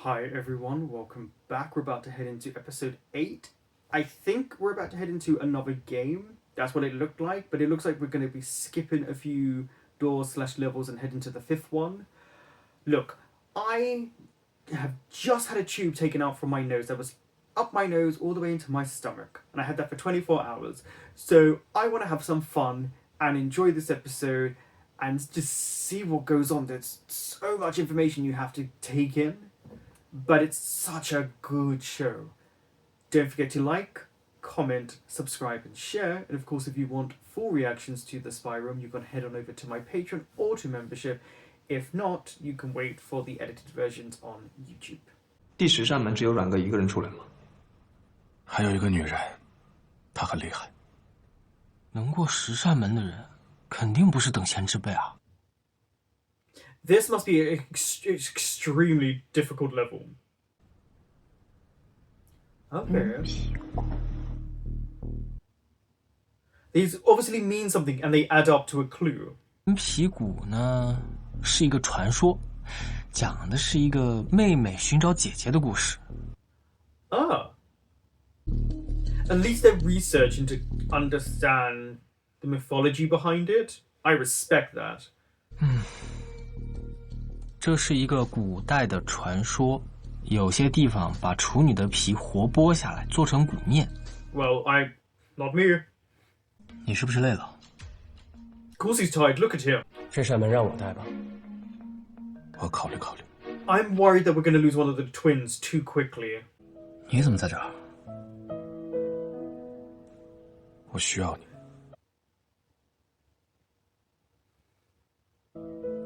Hi everyone, welcome back. We're about to head into episode 8. I think we're about to head into another game. That's what it looked like, but it looks like we're going to be skipping a few doors/levels and head into the 5th one. Look, I have just had a tube taken out from my nose that was up my nose all the way into my stomach, and I had that for 24 hours. So I want to have some fun and enjoy this episode and just see what goes on. There's so much information you have to take in, but it's such a good show. Don't forget to like, comment, subscribe and share, and of course if you want full reactions to the Spirealm, you can head on over to my Patreon or to membership. If not, you can wait for the edited versions on YouTube. 第10扇门只有阮哥一个人出来吗？还有一个女人，她很厉害。能过10扇门的人，肯定不是等闲之辈啊。This must be an extremely difficult level. Okay. These obviously mean something and they add up to a clue. 皮鼓呢是一个传说，讲的是一个妹妹寻找姐姐的故事。Ah. At least they're researching to understand the mythology behind it. I respect that. 这是一个古代的传说，有些地方把处女的皮活剥下来做成鼓面。Well, not me. 你是不是累了？ Of course he's tired. Look at him. 这扇门让我带吧。我考虑考虑。 I'm worried that we're going to lose one of the twins too quickly. 你怎么在这儿？我需要你。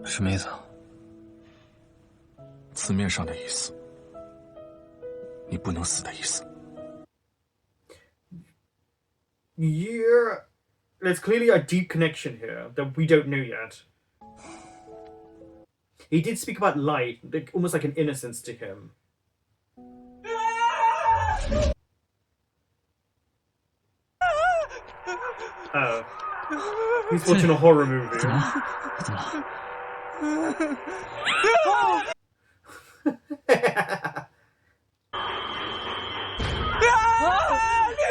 什么意思啊？字面上的意思，你不能死的意思。Yeah, there's clearly a deep connection here that we don't know yet. He did speak about light, like, almost like an innocence to him. Oh. He's watching a horror movie. 怎么了？怎么了？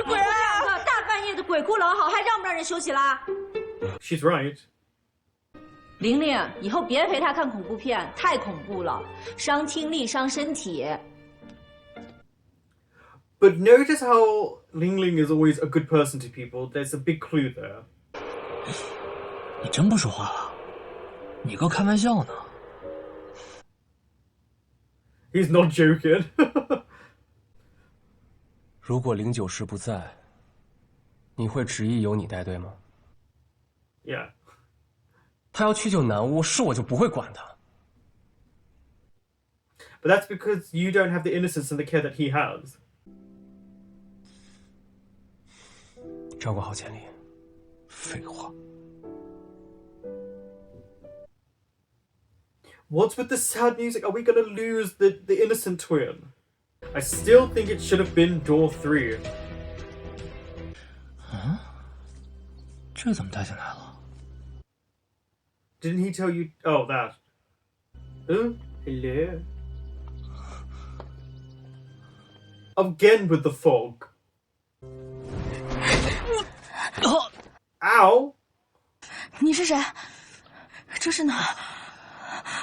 你们两个大半夜的鬼哭狼嚎，还让不让人休息啦？ She's right. 玲玲，以后别陪他看恐怖片，太恐怖了，伤听力，伤身体。 But notice how Ling Ling is always a good person to people. There's a big clue there. 你真不说话了？你个开玩笑呢？ He's not joking. 如果09师不在，你会执意由你带队吗？ Yeah. 他要去救南巫，是我就不会管他。 But that's because you don't have the innocence and the care that he has. 照顾好千里。废话。 What's with the sad music? Are we gonna lose the innocent twin? I still think it should have been door 3. 这怎么带进来了？ Didn't he tell you? Oh, that. Oh, hello. Again with the fog. Ow! 你是谁？这是哪儿？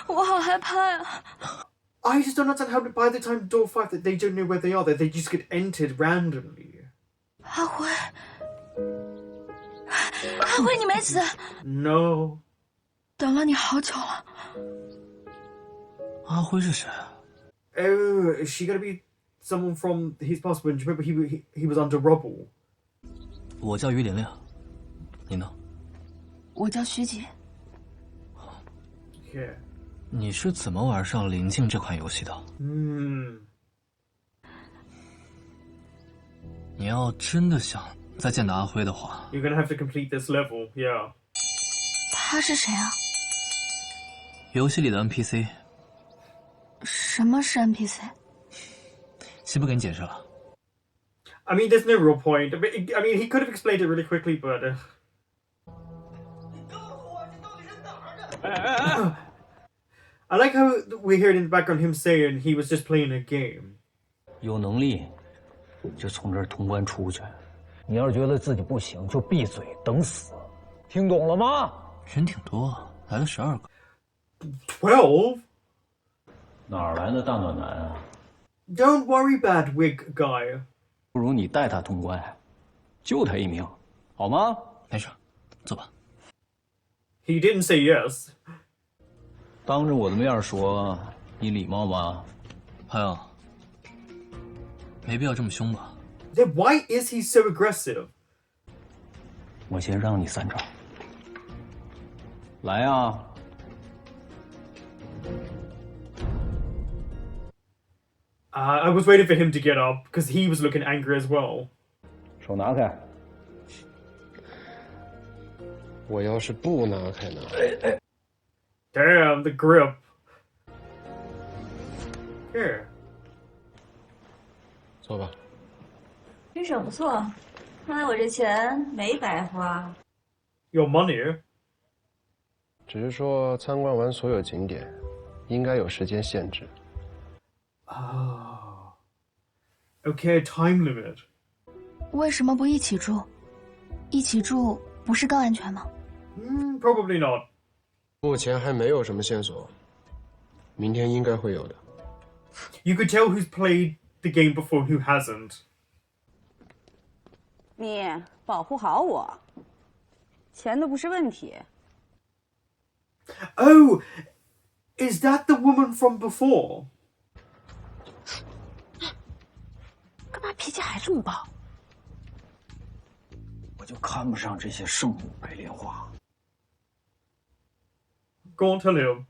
我好害怕呀！ I just don't understand how by the time door 5 that they don't know where they are, that they just get entered randomly. 阿辉，阿辉，你没死？ No. 等了你好久了。阿辉是谁？ Oh, is she gonna be someone from his past? When do you remember he was under rubble? 我叫于玲玲，你呢？我叫徐姐。 Yeah. 你是怎么玩上临近这款游戏的？你要真的想再见到阿辉的话， You're gonna have to complete this level. Yeah. 他是谁啊？游戏里的 NPC。什么是 NPC？ 先不给你解释了。I mean, there's no real point. I mean, he could have explained it really quickly, but. I like how we heard in the background him saying he was just playing a game. 有能力就从这儿通关出去。你要是觉得自己不行，就闭嘴等死。听懂了吗？人挺多，来了12个。12? 哪儿来的大暖男啊？ Don't worry, bad wig guy. 不如你带他通关，救他一命，好吗？没事，走吧。He didn't say yes. 当着我的面说，你礼貌吗？还有，没必要这么凶吧？ Then why is he so aggressive? 我先让你3招。来啊！ I was waiting for him to get up because he was looking angry as well. 手拿开。我要是不拿开呢？ Damn, the grip. Here. 走吧。身手不错，看来我这钱没白花。 Your money? 只是说参观完所有景点，应该有时间限制。 Oh. Okay, time limit. 为什么不一起住？一起住不是更安全吗？ Probably not. 目前还没有什么线索，明天应该会有的。 You could tell who's played the game before, who hasn't. 你保护好我，钱都不是问题。 Oh, is that the woman from before? 干嘛脾气还这么暴？我就看不上这些圣母白莲花。 Go on, tell him.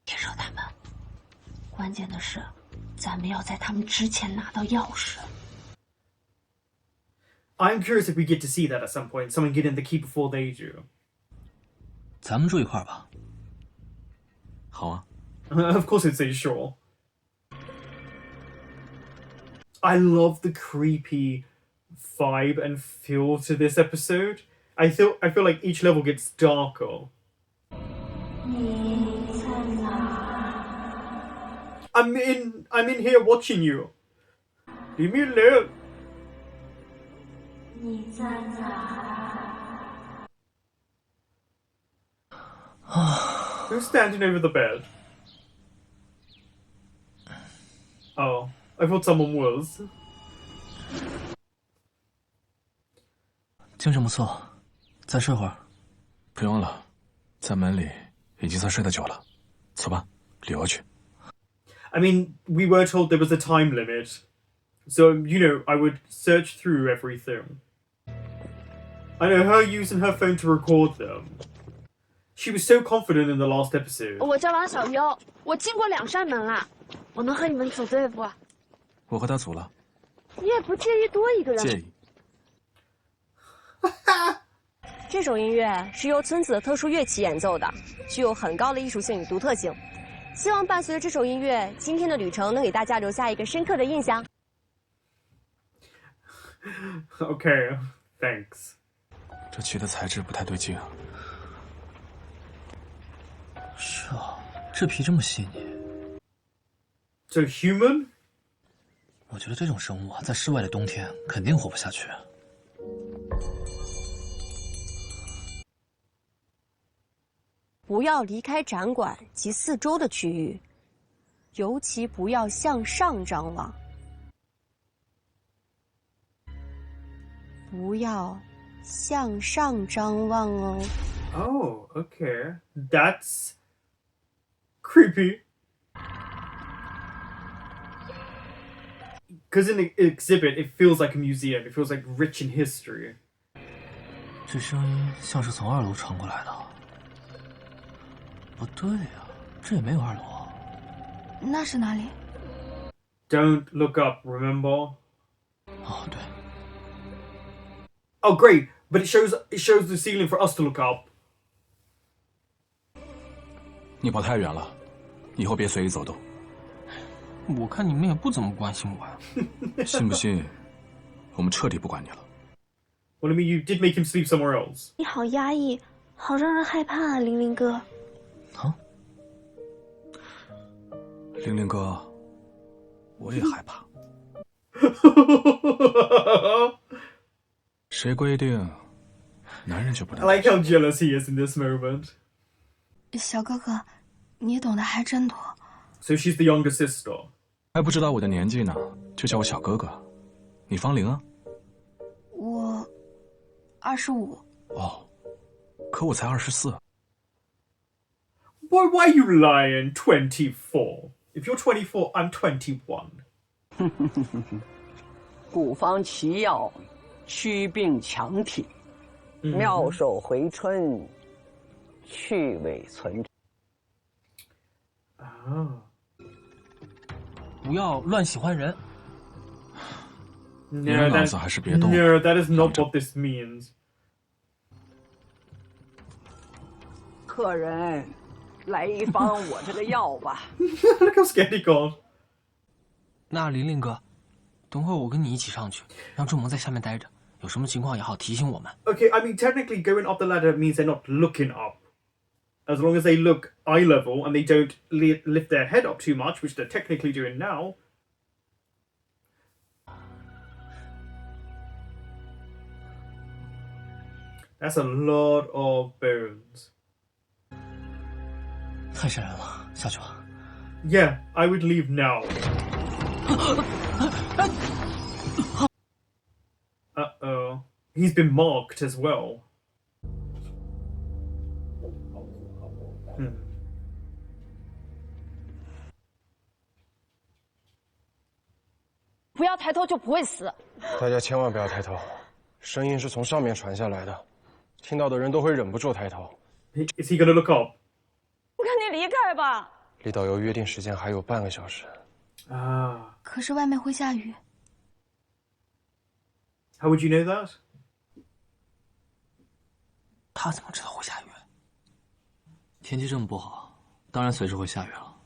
别惹他们，关键的是，咱们要在他们之前拿到钥匙。 I'm curious if we get to see that at some point. Someone getting the key before they do. 咱们住一块儿吧。好啊。 Of course, I'd say sure. I love the creepy vibe and feel to this episode. I feel like each level gets darker. I'm in here watching you. Leave me alone. Who's standing over the bed? Oh, I thought someone was. 精神不错，再睡会儿。不用了，在门里已经算睡得久了。走吧，旅游去。 I mean, we were told there was a time limit. So, you know, I would search through everything. I know her using her phone to record them. She was so confident in the last episode. 我叫王小优，我进过2扇门了，我能和你们组队不？我和他组了。你也不介意多一个人？介意。这首音乐是由村子的特殊乐器演奏的，具有很高的艺术性与独特性。希望伴随着这首音乐，今天的旅程能给大家留下一个深刻的印象。Okay, thanks. 这曲的材质不太对劲啊。是啊，这皮这么细腻。 So human? 我觉得这种生物啊，在室外的冬天肯定活不下去。不要离开展馆及四周的区域，尤其不要向上张望。不要向上张望哦。 Oh, okay. That's creepy. Because in the exhibit, it feels like a museum. It feels like rich in history. 这声音像是从2楼传过来的。不对呀，这也没有2楼啊。那是哪里？ Don't look up, remember? 哦，对。 Oh, great. But it shows the ceiling for us to look up. 你跑太远了，以后别随意走动。我看你们也不怎么关心我呀。信不信，我们彻底不管你了。Well, I mean, you did make him sleep somewhere else. 你好压抑，好让人害怕啊，玲玲哥。啊？玲玲哥，我也害怕。谁规定男人就不能？ I like how jealous he is in this moment. 小哥哥，你懂得还真多。So she's the younger sister. 还不知道我的年纪呢，就叫我小哥哥。你芳龄啊？我25。哦，可我才24。Why are you lying? 24. If you're 24, I'm 21. 古方奇药，祛病强体，妙手回春，去伪存真。Ah. 不要乱喜欢人。No, 你脑子还是别动。No, that is not what this means. 客人，来一方我这个药吧。Look how scared he got. 那玲玲哥，等会儿我跟你一起上去，让仲萌在下面待着，有什么情况也好提醒我们。 Okay, I mean, technically going up the ladder means they're not looking up. As long as they look eye level and they don't lift their head up too much, which they're technically doing now. That's a lot of bones. 太瘆人了，下去吧。 Yeah, I would leave now. Uh-oh. He's been marked as well. Hmm. 不要抬头就不会死。大家千万不要抬头，声音是从上面传下来的，听到的人都会忍不住抬头。Is he gonna look up? 我看你离开吧。离导游约定时间还有半个小时。Ah. 可是外面会下雨。 How would you know that? 他怎么知道会下雨？天气这么不好，当然随时会下雨了。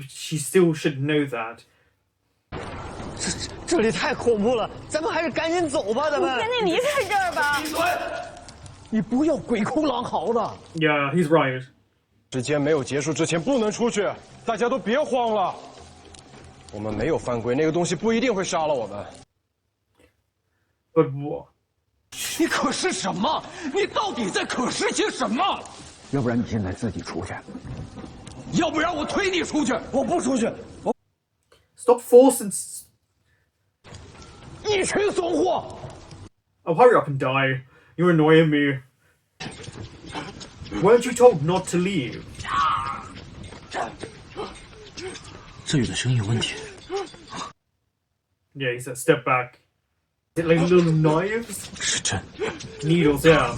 She still should know that. 这里太恐怖了，咱们还是赶紧走吧，咱们。赶紧离开这儿吧。闭嘴！你不要鬼哭狼嚎的。 Yeah, he's right. 时间没有结束之前不能出去，大家都别慌了。我们没有犯规，那个东西不一定会杀了我们。But what? 你可是什么？你到底在可是些什么？要不然你现在自己出去，要不然我推你出去。我不出去，我 Stop forcing. 一群怂货。 Oh, hurry up and die. You're annoying me. Weren't you told not to leave? 这雨的声音有问题。 Yeah, he said step back. Is it like little knives? 是针。 Needles, yeah.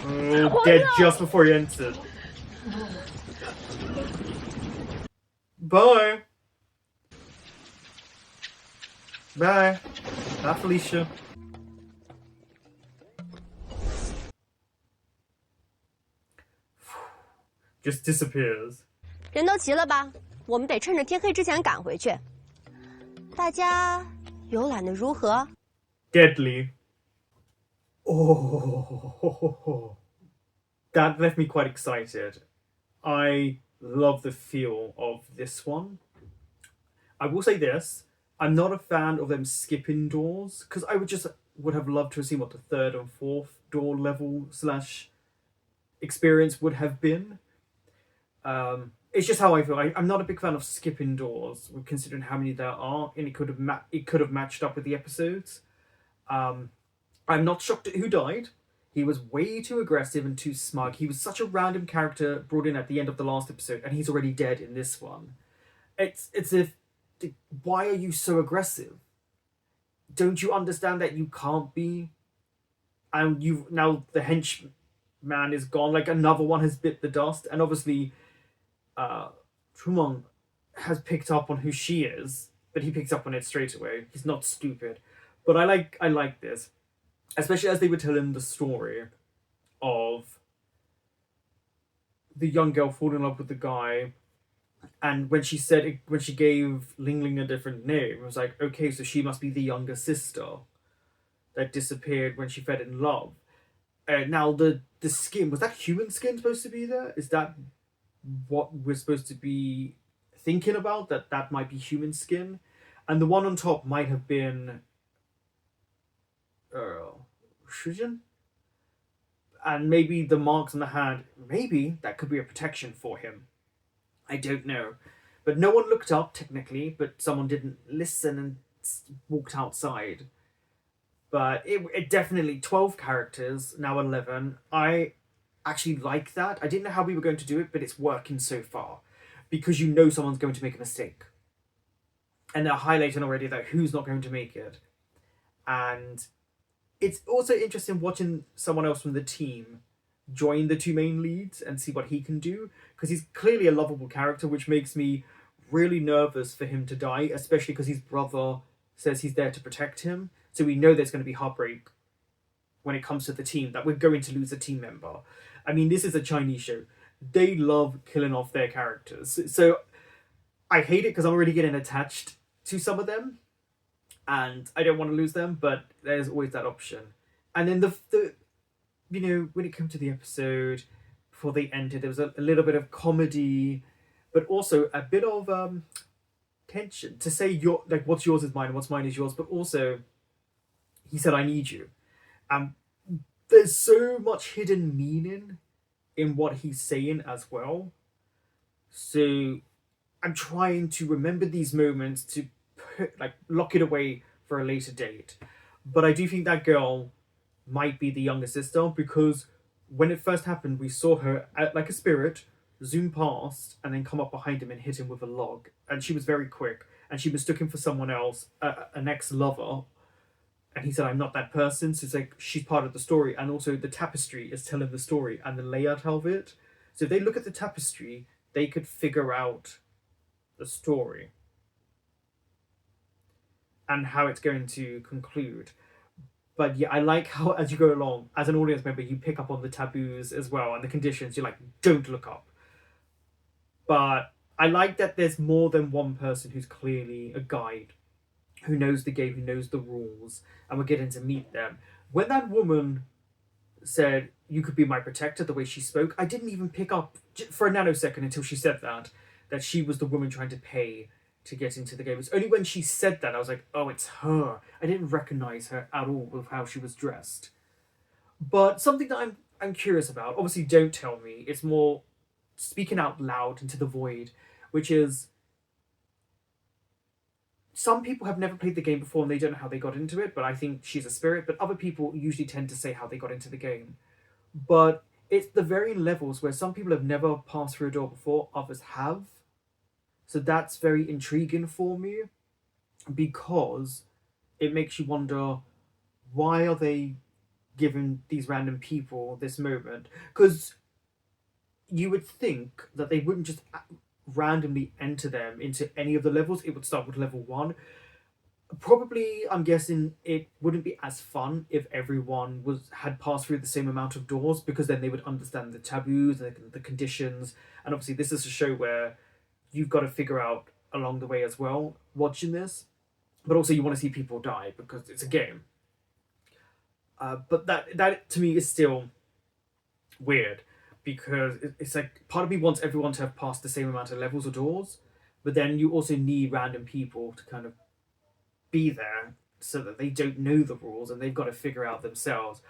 Oh, dead just before he entered. Bye. Bye. Bye, Felicia. Just disappears. 人都齐了吧？我们得趁着天黑之前赶回去。大家游览的如何？ Deadly. Oh, that left me quite excited. I love the feel of this one. I will say this. I'm not a fan of them skipping doors because I would have loved to have seen what the third and fourth door level / experience would have been. It's just how I feel. I'm not a big fan of skipping doors, considering how many there are, and it could have matched up with the episodes. I'm not shocked at who died. He was way too aggressive and too smug. He was such a random character brought in at the end of the last episode, and he's already dead in this one. It's if, why are you so aggressive? Don't you understand that you can't be? And now the henchman is gone. Like another one has bit the dust, and obviously, Trumon has picked up on who she is, but he picks up on it straight away. He's not stupid, but I like this. Especially as they were telling the story of the young girl falling in love with the guy, and when she gave Ling Ling a different name, it was like, okay, so she must be the younger sister that disappeared when she fell in love. Now the skin, was that human skin supposed to be there? Is that what we're supposed to be thinking about? That might be human skin, and the one on top might have been Shujin, and maybe the marks on the hand, maybe that could be a protection for him. I don't know, but no one looked up technically, but someone didn't listen and walked outside. But it definitely 12 characters, now 11. I actually like that. I didn't know how we were going to do it, but it's working so far. Because you know someone's going to make a mistake. And they're highlighting already that who's not going to make it. And it's also interesting watching someone else from the team join the two main leads and see what he can do. Because he's clearly a lovable character, which makes me really nervous for him to die, especially because his brother says he's there to protect him. So we know there's going to be heartbreak when it comes to the team, that we're going to lose a team member. I mean, this is a Chinese show. They love killing off their characters. So I hate it because I'm already getting attached to some of them. And I don't want to lose them, but there's always that option. And then the you know, when it came to the episode, before they ended, there was a little bit of comedy, but also a bit of tension. To say, what's yours is mine and what's mine is yours, but also he said, I need you. There's so much hidden meaning in what he's saying as well. So I'm trying to remember these moments to lock it away for a later date. But I do think that girl might be the younger sister, because when it first happened, we saw her like a spirit zoom past and then come up behind him and hit him with a log. And she was very quick, and she mistook him for someone else, an ex-lover. And he said, I'm not that person. So it's like, she's part of the story. And also the tapestry is telling the story and the layout of it. So if they look at the tapestry, they could figure out the story and how it's going to conclude. But yeah, I like how, as you go along, as an audience member, you pick up on the taboos as well and the conditions. You're like, don't look up. But I like that there's more than one person who's clearly a guide, who knows the game, who knows the rules, and we're getting to meet them. When that woman said, you could be my protector, the way she spoke, I didn't even pick up for a nanosecond until she said that she was the woman trying to pay to get into the game. It's only when she said that I was like, oh, it's her. I didn't recognize her at all with how she was dressed. But something that I'm curious about, obviously don't tell me, it's more speaking out loud into the void, which is, some people have never played the game before and they don't know how they got into it, but I think she's a spirit, but other people usually tend to say how they got into the game. But it's the varying levels where some people have never passed through a door before, others have. So that's very intriguing for me, because it makes you wonder, why are they giving these random people this moment? Because you would think that they wouldn't just randomly enter them into any of the levels. It would start with level 1. Probably, I'm guessing it wouldn't be as fun if everyone had passed through the same amount of doors, because then they would understand the taboos and the conditions. And obviously this is a show where you've got to figure out along the way as well, watching this. But also you want to see people die, because it's a game. But that to me is still weird, because it's like, part of me wants everyone to have passed the same amount of levels or doors, but then you also need random people to kind of be there so that they don't know the rules and they've got to figure out themselves.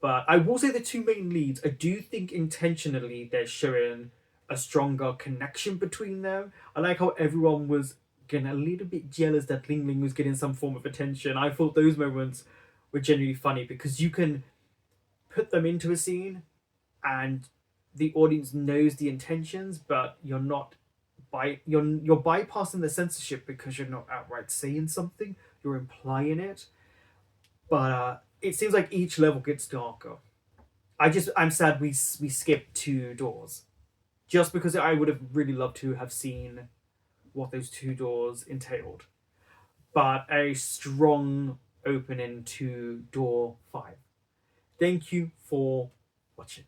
But I will say the two main leads, I do think intentionally they're showing a stronger connection between them. I like how everyone was getting a little bit jealous that Ling Ling was getting some form of attention. I thought those moments were genuinely funny, because you can put them into a scene and the audience knows the intentions, but you're bypassing the censorship because you're not outright saying something, you're implying it. But it seems like each level gets darker. I'm sad we skipped 2 doors, just because I would have really loved to have seen what those 2 doors entailed. But a strong opening to door 5. Thank you for watching.